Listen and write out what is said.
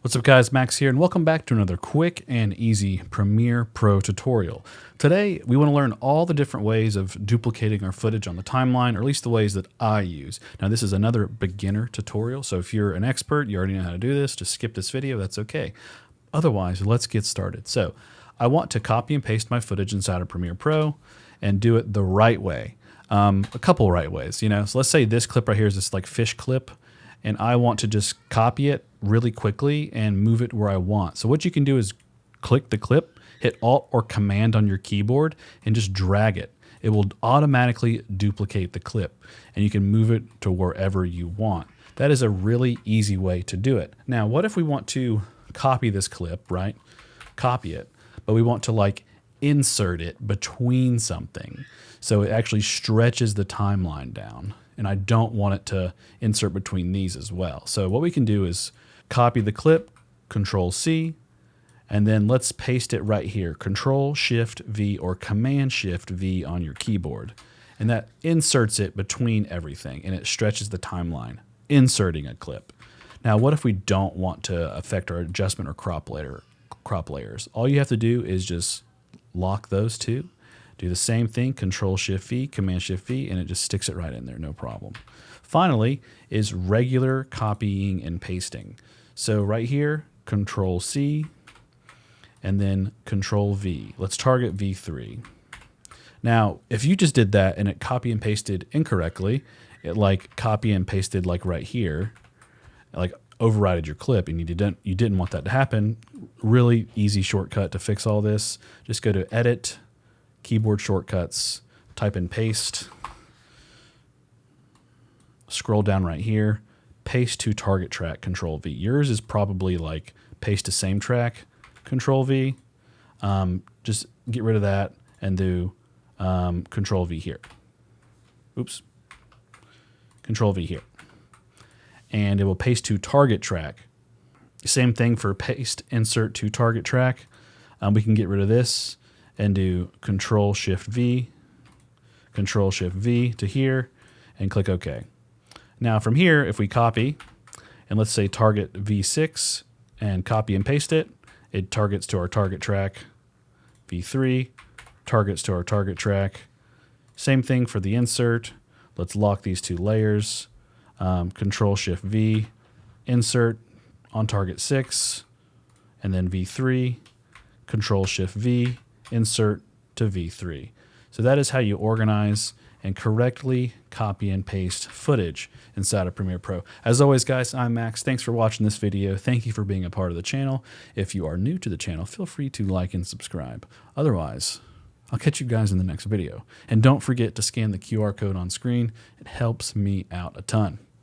What's up guys, Max here, and welcome back to another quick and easy Premiere Pro tutorial. Today, we want to learn all the different ways of duplicating our footage on the timeline, or at least the ways that I use. Now this is another beginner tutorial, so if you're an expert, you already know how to do this, just skip this video, that's okay. Otherwise, let's get started. So, I want to copy and paste my footage inside of Premiere Pro and do it the right way. A couple right ways, So let's say this clip right here is this like fish clip, and I want to just copy it really quickly and move it where I want. So what you can do is click the clip, hit Alt or Command on your keyboard, and just drag it. It will automatically duplicate the clip, and you can move it to wherever you want. That is a really easy way to do it. Now, what if we want to copy this clip, right? Copy it, but we want to like insert it between something. So it actually stretches the timeline down. And I don't want it to insert between these as well. So what we can do is copy the clip, Ctrl+C, and then let's paste it right here, Ctrl+Shift+V or Command+Shift+V on your keyboard. And that inserts it between everything, and it stretches the timeline, inserting a clip. Now, what if we don't want to affect our adjustment or crop layers? All you have to do is just lock those two. Do the same thing, Ctrl+Shift+V, Command+Shift+V, and it just sticks it right in there, no problem. Finally is regular copying and pasting. So right here, Ctrl+C, and then Ctrl+V. Let's target V3. Now, if you just did that and it copy and pasted incorrectly, it like copy and pasted like right here, like overrided your clip, and you didn't want that to happen. Really easy shortcut to fix all this. Just go to Edit, Keyboard Shortcuts, type in paste, scroll down right here, paste to target track, Ctrl+V. Yours is probably like paste to same track, Ctrl+V. Just get rid of that and do Ctrl+V here. Oops. Ctrl+V here. And it will paste to target track. Same thing for paste, insert to target track. We can get rid of this and do Ctrl+Shift+V, Ctrl+Shift+V to here, and click OK. Now from here, if we copy, and let's say target V6, and copy and paste it, it targets to our target track. V3 targets to our target track. Same thing for the insert. Let's lock these two layers. Ctrl+Shift+V, insert on target 6, and then V3, Ctrl+Shift+V, insert to V3. So that is how you organize and correctly copy and paste footage inside of Premiere Pro. As always, guys, I'm Max. Thanks for watching this video. Thank you for being a part of the channel. If you are new to the channel, feel free to like and subscribe. Otherwise, I'll catch you guys in the next video. And don't forget to scan the QR code on screen. It helps me out a ton.